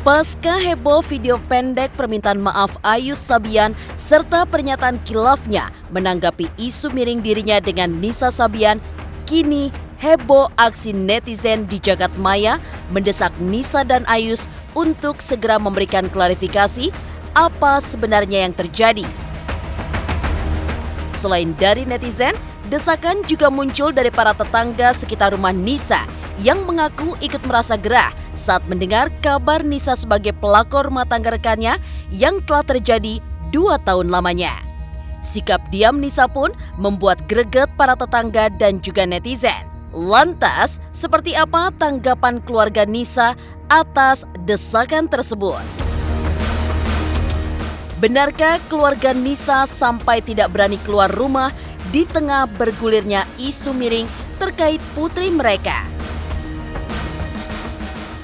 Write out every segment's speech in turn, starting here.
Pasca heboh video pendek permintaan maaf Ayus Sabian serta pernyataan khilafnya menanggapi isu miring dirinya dengan Nisa Sabian, kini heboh aksi netizen di jagat maya mendesak Nisa dan Ayus untuk segera memberikan klarifikasi apa sebenarnya yang terjadi. Selain dari netizen, desakan juga muncul dari para tetangga sekitar rumah Nisa yang mengaku ikut merasa gerah saat mendengar kabar Nisa sebagai pelakor rumah tangga rekannya yang telah terjadi 2 tahun lamanya. Sikap diam Nisa pun membuat greget para tetangga dan juga netizen. Lantas, seperti apa tanggapan keluarga Nisa atas desakan tersebut? Benarkah keluarga Nisa sampai tidak berani keluar rumah di tengah bergulirnya isu miring terkait putri mereka?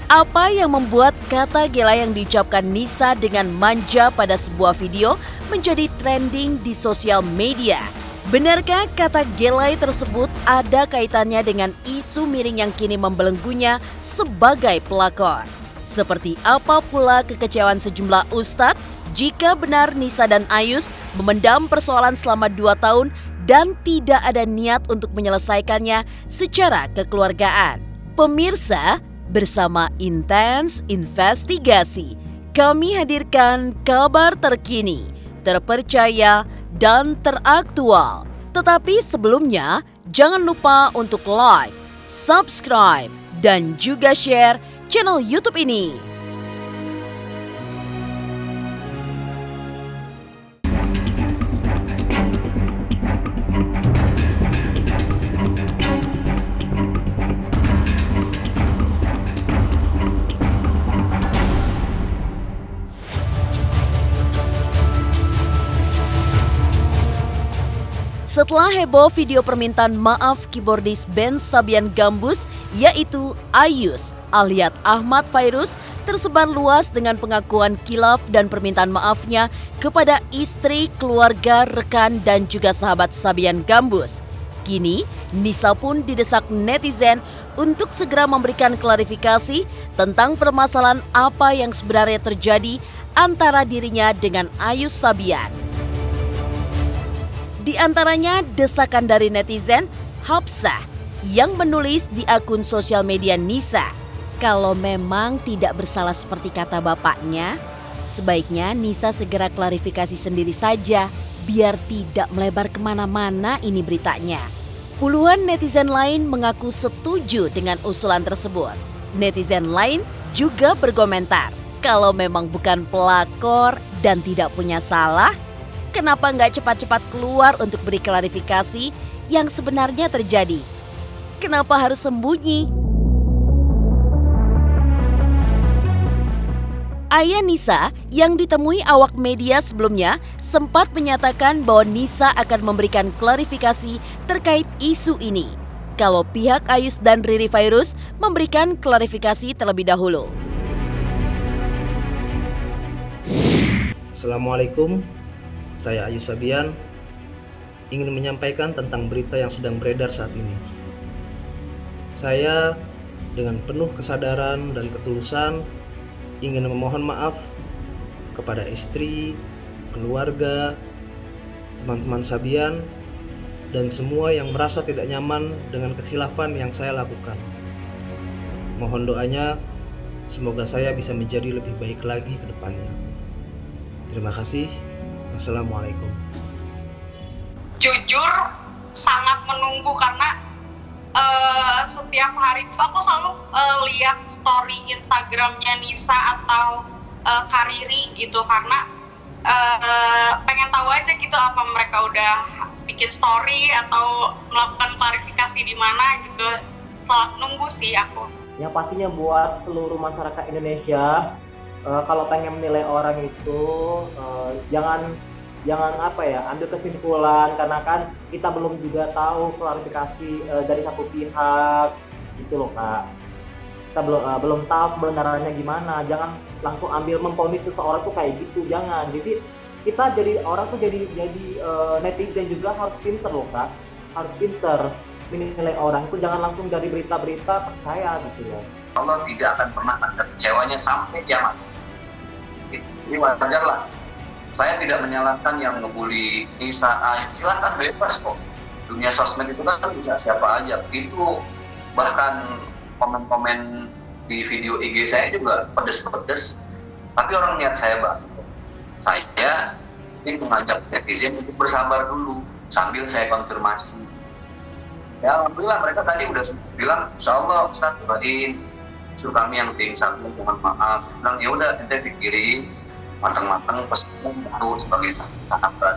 Apa yang membuat kata gela yang diucapkan Nisa dengan manja pada sebuah video menjadi trending di sosial media? Benarkah kata gelai tersebut ada kaitannya dengan isu miring yang kini membelenggunya sebagai pelakor? Seperti apa pula kekecewaan sejumlah ustadz jika benar Nisa dan Ayus memendam persoalan selama 2 tahun dan tidak ada niat untuk menyelesaikannya secara kekeluargaan? Pemirsa, bersama Intens Investigasi, kami hadirkan kabar terkini, terpercaya, dan teraktual. Tetapi sebelumnya, jangan lupa untuk like, subscribe, dan juga share channel YouTube ini. Setelah heboh video permintaan maaf keyboardis band Sabian Gambus yaitu Ayus alias Ahmad Fairuz tersebar luas dengan pengakuan khilaf dan permintaan maafnya kepada istri, keluarga, rekan, dan juga sahabat Sabian Gambus. Kini, Nisa pun didesak netizen untuk segera memberikan klarifikasi tentang permasalahan apa yang sebenarnya terjadi antara dirinya dengan Ayus Sabian. Di antaranya desakan dari netizen Hafsah yang menulis di akun sosial media Nisa, kalau memang tidak bersalah seperti kata bapaknya, sebaiknya Nisa segera klarifikasi sendiri saja biar tidak melebar kemana-mana ini beritanya. Puluhan netizen lain mengaku setuju dengan usulan tersebut. Netizen lain juga berkomentar, kalau memang bukan pelakor dan tidak punya salah, kenapa nggak cepat-cepat keluar untuk beri klarifikasi yang sebenarnya terjadi? Kenapa harus sembunyi? Ayah Nisa yang ditemui awak media sebelumnya sempat menyatakan bahwa Nisa akan memberikan klarifikasi terkait isu ini kalau pihak Ayus dan Riri Fairuz memberikan klarifikasi terlebih dahulu. Assalamualaikum. Saya Ayus Sabian ingin menyampaikan tentang berita yang sedang beredar saat ini. Saya dengan penuh kesadaran dan ketulusan ingin memohon maaf kepada istri, keluarga, teman-teman Sabian, dan semua yang merasa tidak nyaman dengan kekhilafan yang saya lakukan. Mohon doanya, semoga saya bisa menjadi lebih baik lagi ke depannya. Terima kasih. Assalamualaikum. Jujur sangat menunggu karena setiap hari aku selalu lihat story Instagramnya Nisa atau Kariri gitu karena pengen tahu aja gitu apa mereka udah bikin story atau melakukan klarifikasi di mana gitu. Setelah nunggu sih aku. Yang pastinya buat seluruh masyarakat Indonesia, kalau pengen menilai orang itu jangan ambil kesimpulan karena kan kita belum juga tahu klarifikasi dari satu pihak gitu loh Kak. Kita belum tahu kebenarannya gimana. Jangan langsung ambil memvonis seseorang tuh kayak gitu, jangan. Jadi kita jadi orang tuh jadi netizen juga harus pinter loh Kak. Harus pinter menilai orang itu, jangan langsung dari berita-berita percaya gitu ya. Allah tidak akan pernah ada kecewanya sampai kiamat. Ini wajar lah. Saya tidak menyalahkan yang ngebully Nisa, silahkan bebas kok. Dunia sosmed itu kan bisa siapa aja. Itu bahkan komen-komen di video IG saya juga pedes-pedes. Tapi orang niat saya banget. Saya ini mengajak netizen untuk bersabar dulu sambil saya konfirmasi. Ya alhamdulillah mereka tadi udah bilang, insya Allah Ustaz doain suruh kami yang tim Sabian mohon maaf. Saya bilang ya udah ente pikirin matang-matang pesan itu sebagai sahabat,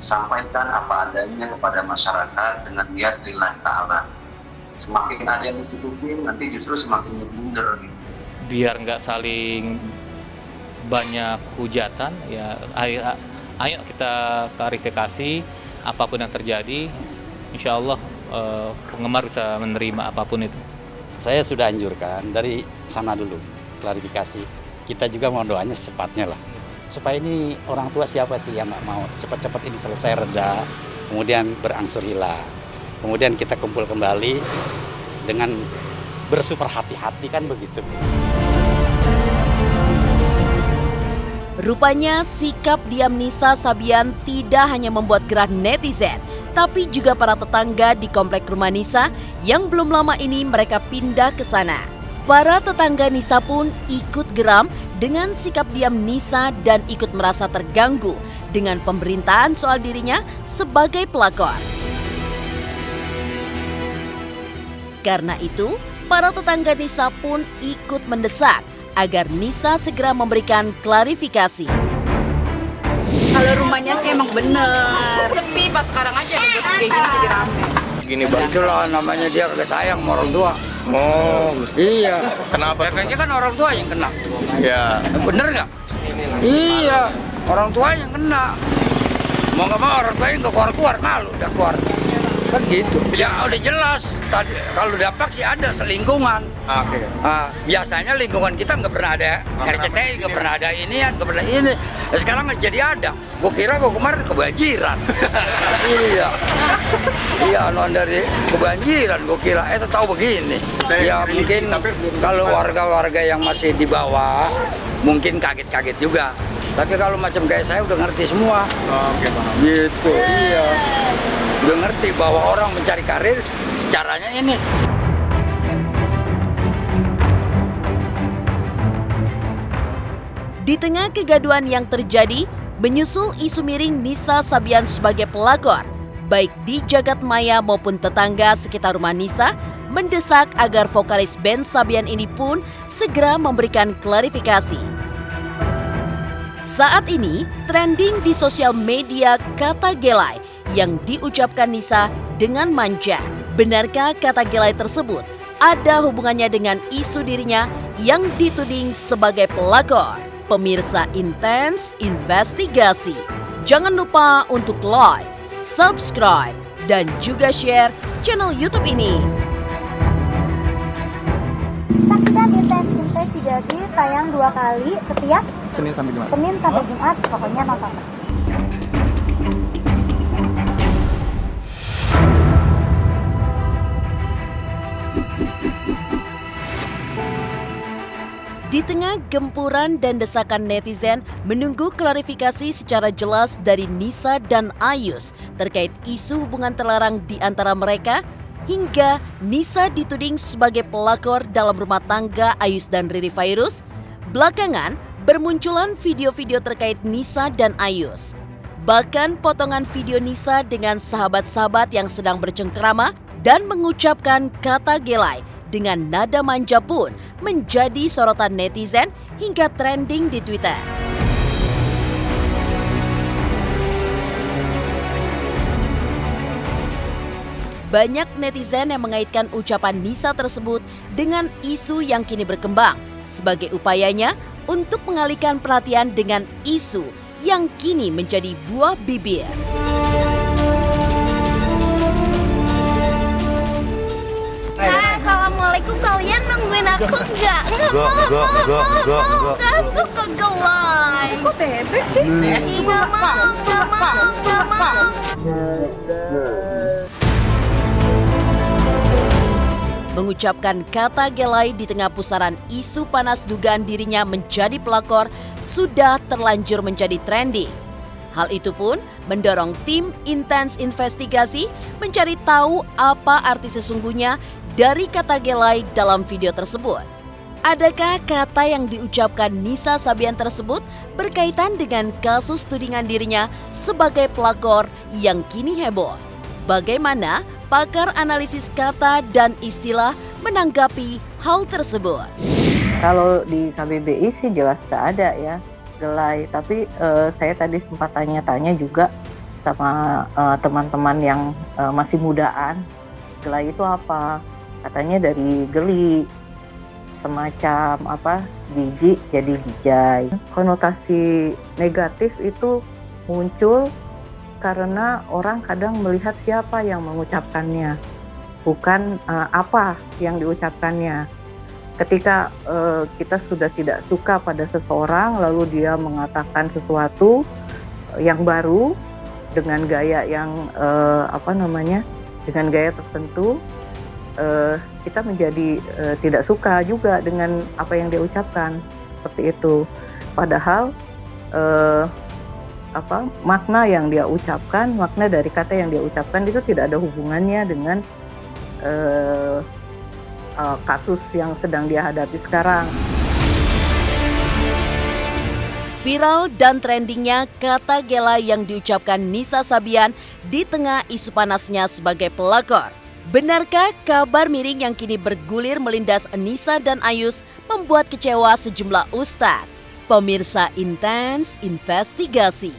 sampaikan apa adanya kepada masyarakat dengan niat lillahi ta'ala. Semakin ada yang ditutupin nanti justru semakin blunder gitu. Biar nggak saling banyak hujatan ya, ayo kita klarifikasi apapun yang terjadi, insya Allah penggemar bisa menerima apapun itu. Saya sudah anjurkan dari sana dulu klarifikasi, kita juga mau doanya secepatnya lah, supaya ini orang tua siapa sih yang nggak mau cepat-cepat ini selesai reda, kemudian berangsur hilang, kemudian kita kumpul kembali dengan bersuper hati-hati kan begitu. Rupanya sikap diam Nisa Sabian tidak hanya membuat gerah netizen, tapi juga para tetangga di komplek rumah Nisa yang belum lama ini mereka pindah ke sana. Para tetangga Nisa pun ikut geram dengan sikap diam Nisa dan ikut merasa terganggu dengan pemberitaan soal dirinya sebagai pelakor. Karena itu, para tetangga Nisa pun ikut mendesak agar Nisa segera memberikan klarifikasi. Kalau rumahnya sih emang bener sepi, pas sekarang aja kayak gini jadi rame. Gini Bang. Itulah namanya dia kagak sayang sama orang tua. Oh, Iya. kenapa? Efeknya kan orang tua yang kena. Ya. Bener nggak? Iya, orang tua yang kena. Mau nggak mau orang tuanya nggak keluar-keluar, malu udah keluar. Kan gitu. Ya udah jelas. Tadi kalau dampak sih ada selingkungan. Oke. Biasanya lingkungan kita nggak pernah ada RCTI, nggak pernah ada ini, nggak pernah ini. Sekarang jadi ada. Gue kira gue kemarin kebanjiran. Iya. Iya, non dari kebanjiran gue kira. Tahu begini. Ya mungkin kalau warga-warga yang masih di bawah mungkin kaget-kaget juga. Tapi kalau macam kayak saya udah ngerti semua. Oke, paham. Gitu. Iya. Udah ngerti bahwa orang mencari karir caranya ini. Di tengah kegaduhan yang terjadi, menyusul isu miring Nisa Sabian sebagai pelakor, baik di jagat maya maupun tetangga sekitar rumah Nisa mendesak agar vokalis band Sabian ini pun segera memberikan klarifikasi. Saat ini, trending di sosial media kata gelai yang diucapkan Nisa dengan manja. Benarkah kata gelai tersebut ada hubungannya dengan isu dirinya yang dituding sebagai pelakor? Pemirsa Intens Investigasi, jangan lupa untuk like, subscribe, dan juga share channel YouTube ini. Saksikan Intens Investigasi tayang 2 kali setiap Senin sampai Jumat. Senin sampai Jumat, pokoknya nonton terus. Di tengah gempuran dan desakan netizen menunggu klarifikasi secara jelas dari Nisa dan Ayus terkait isu hubungan terlarang di antara mereka, hingga Nisa dituding sebagai pelakor dalam rumah tangga Ayus dan Riri Fairuz, belakangan bermunculan video-video terkait Nisa dan Ayus. Bahkan potongan video Nisa dengan sahabat-sahabat yang sedang bercengkrama dan mengucapkan kata gelai dengan nada manja pun menjadi sorotan netizen hingga trending di Twitter. Banyak netizen yang mengaitkan ucapan Nisa tersebut dengan isu yang kini berkembang sebagai upayanya untuk mengalihkan perhatian dengan isu yang kini menjadi buah bibir. Assalamualaikum, kalian nungguin aku nggak? Nggak suka gelai. Kok bebek sih? Nggak mau. mengucapkan kata gelai di tengah pusaran isu panas dugaan dirinya menjadi pelakor sudah terlanjur menjadi trending. Hal itu pun mendorong tim intens investigasi mencari tahu apa arti sesungguhnya dari kata gelai dalam video tersebut. Adakah kata yang diucapkan Nisa Sabian tersebut berkaitan dengan kasus tudingan dirinya sebagai pelakor yang kini heboh? Bagaimana pakar analisis kata dan istilah menanggapi hal tersebut? Kalau di KBBI sih jelas tak ada ya gelai, tapi saya tadi sempat tanya-tanya juga sama teman-teman yang masih mudaan, gelai itu apa? Katanya dari geli, semacam biji jadi bijai. Konotasi negatif itu muncul karena orang kadang melihat siapa yang mengucapkannya, bukan apa yang diucapkannya. Ketika kita sudah tidak suka pada seseorang, lalu dia mengatakan sesuatu yang baru dengan gaya yang dengan gaya tertentu, kita menjadi tidak suka juga dengan apa yang dia ucapkan, seperti itu. Padahal makna yang dia ucapkan, makna dari kata yang dia ucapkan itu tidak ada hubungannya dengan kasus yang sedang dia hadapi sekarang. Viral dan trendingnya kata gelai yang diucapkan Nisa Sabian di tengah isu panasnya sebagai pelakor. Benarkah kabar miring yang kini bergulir melindas Nisa dan Ayus membuat kecewa sejumlah ustadz? Pemirsa Intens Investigasi,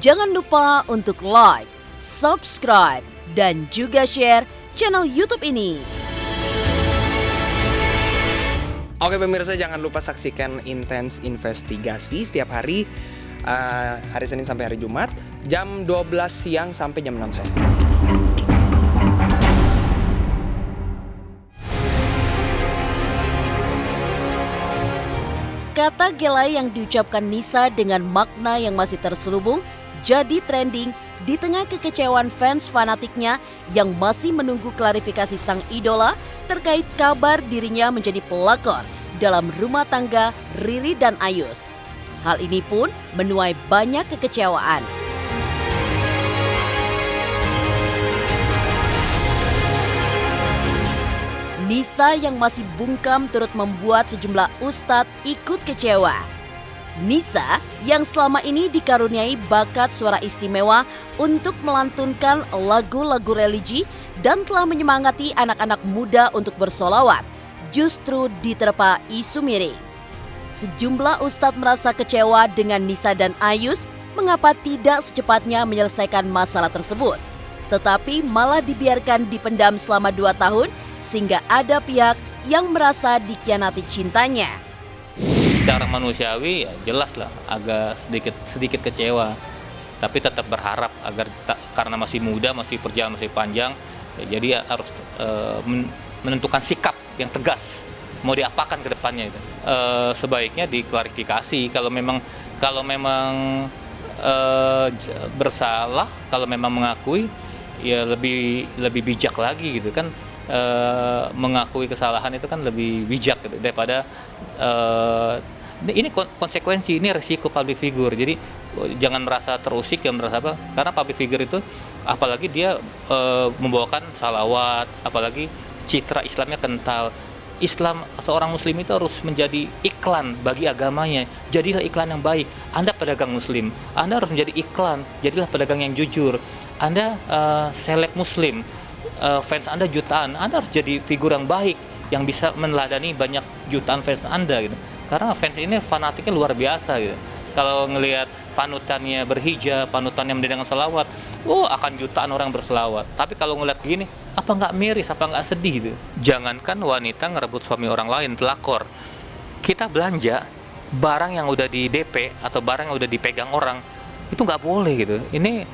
jangan lupa untuk like, subscribe, dan juga share channel YouTube ini. Oke pemirsa, jangan lupa saksikan Intens Investigasi setiap hari, hari Senin sampai hari Jumat, jam 12 siang sampai jam 6 sore. Kata gelai yang diucapkan Nisa dengan makna yang masih terselubung jadi trending di tengah kekecewaan fans fanatiknya yang masih menunggu klarifikasi sang idola terkait kabar dirinya menjadi pelakor dalam rumah tangga Riri dan Ayus. Hal ini pun menuai banyak kekecewaan. Nisa yang masih bungkam turut membuat sejumlah ustadz ikut kecewa. Nisa yang selama ini dikaruniai bakat suara istimewa untuk melantunkan lagu-lagu religi dan telah menyemangati anak-anak muda untuk bersolawat, justru diterpa isu miring. Sejumlah ustadz merasa kecewa dengan Nisa dan Ayus mengapa tidak secepatnya menyelesaikan masalah tersebut, tetapi malah dibiarkan dipendam selama 2 tahun sehingga ada pihak yang merasa dikhianati cintanya. Secara manusiawi ya jelas lah agak sedikit kecewa, tapi tetap berharap agar karena masih muda, masih perjalanan masih panjang, ya, jadi harus menentukan sikap yang tegas mau diapakan ke depannya itu. Sebaiknya diklarifikasi kalau memang bersalah, kalau memang mengakui ya lebih bijak lagi gitu kan. Mengakui kesalahan itu kan lebih bijak gitu, daripada ini konsekuensi, ini resiko public figure. Jadi jangan merasa terusik, jangan merasa apa, karena public figure itu apalagi dia membawakan salawat, apalagi citra Islamnya kental. Islam, seorang muslim itu harus menjadi iklan bagi agamanya. Jadilah iklan yang baik. Anda pedagang muslim, Anda harus menjadi iklan, jadilah pedagang yang jujur. Anda seleb muslim, fans Anda jutaan, Anda harus jadi figur yang baik yang bisa meneladani banyak jutaan fans Anda gitu. Karena fans ini fanatiknya luar biasa gitu. Kalau ngelihat panutannya berhijab, panutannya mendengarkan selawat, akan jutaan orang berselawat. Tapi kalau ngelihat gini, apa nggak miris, apa nggak sedih gitu. Jangankan wanita ngerebut suami orang lain, pelakor. Kita belanja barang yang udah di DP atau barang yang udah dipegang orang, itu nggak boleh gitu. Ini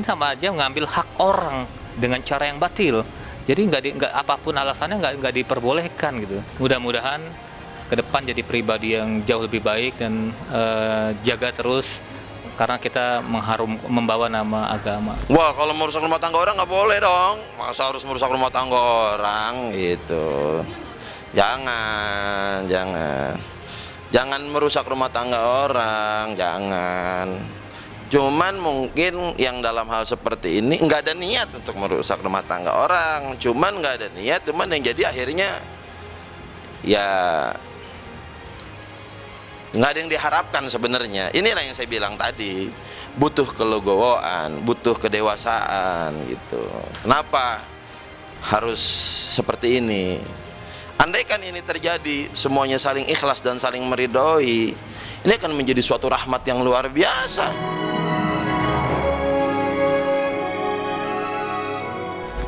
sama aja ngambil hak orang dengan cara yang batil. Jadi nggak apapun alasannya nggak diperbolehkan gitu. Mudah-mudahan ke depan jadi pribadi yang jauh lebih baik dan jaga terus karena kita membawa nama agama. Wah, kalau merusak rumah tangga orang nggak boleh dong. Masa harus merusak rumah tangga orang gitu. Jangan merusak rumah tangga orang, jangan. Cuman mungkin yang dalam hal seperti ini nggak ada niat untuk merusak rumah tangga orang, cuman nggak ada niat, cuman yang jadi akhirnya ya nggak ada yang diharapkan sebenarnya. Inilah yang saya bilang tadi, butuh kelegowoan, butuh kedewasaan gitu. Kenapa harus seperti ini? Andaikan ini terjadi, semuanya saling ikhlas dan saling meridhoi, ini akan menjadi suatu rahmat yang luar biasa.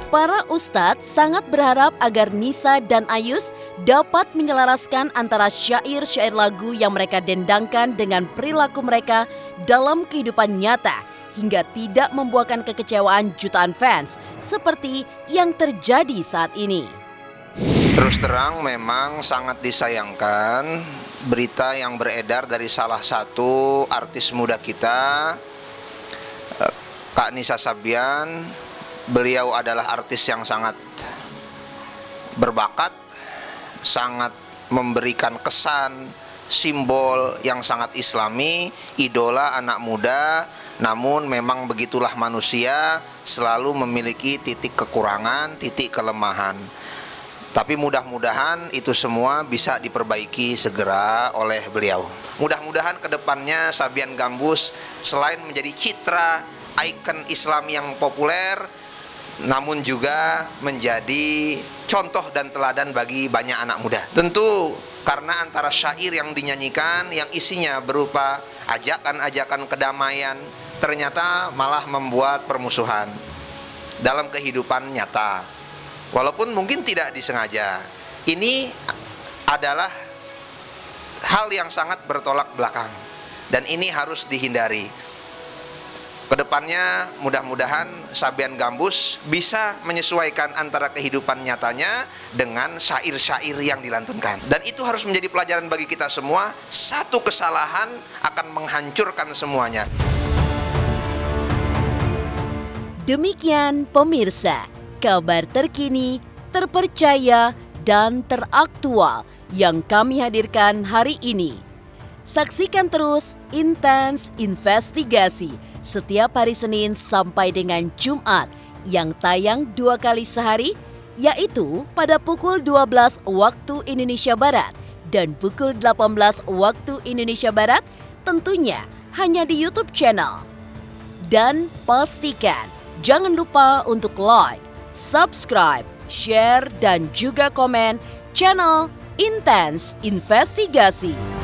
Para ustadz sangat berharap agar Nisa dan Ayus dapat menyelaraskan antara syair-syair lagu yang mereka dendangkan dengan perilaku mereka dalam kehidupan nyata, hingga tidak membuahkan kekecewaan jutaan fans seperti yang terjadi saat ini. Terus terang memang sangat disayangkan berita yang beredar dari salah satu artis muda kita, Kak Nisa Sabian. Beliau adalah artis yang sangat berbakat, sangat memberikan kesan, simbol yang sangat islami, idola anak muda. Namun memang begitulah manusia, selalu memiliki titik kekurangan, titik kelemahan. Tapi mudah-mudahan itu semua bisa diperbaiki segera oleh beliau. Mudah-mudahan kedepannya Sabian Gambus selain menjadi citra ikon Islam yang populer, namun juga menjadi contoh dan teladan bagi banyak anak muda. Tentu karena antara syair yang dinyanyikan yang isinya berupa ajakan-ajakan kedamaian, ternyata malah membuat permusuhan dalam kehidupan nyata. Walaupun mungkin tidak disengaja. Ini adalah hal yang sangat bertolak belakang, dan ini harus dihindari. Kedepannya mudah-mudahan Sabian Gambus bisa menyesuaikan antara kehidupan nyatanya dengan syair-syair yang dilantunkan. Dan itu harus menjadi pelajaran bagi kita semua. Satu kesalahan akan menghancurkan semuanya. Demikian pemirsa, kabar terkini, terpercaya, dan teraktual yang kami hadirkan hari ini. Saksikan terus Intens Investigasi setiap hari Senin sampai dengan Jumat yang tayang 2 kali sehari, yaitu pada pukul 12 waktu Indonesia Barat dan pukul 18 waktu Indonesia Barat, tentunya hanya di YouTube channel. Dan pastikan jangan lupa untuk like, subscribe, share, dan juga komen channel Intens Investigasi.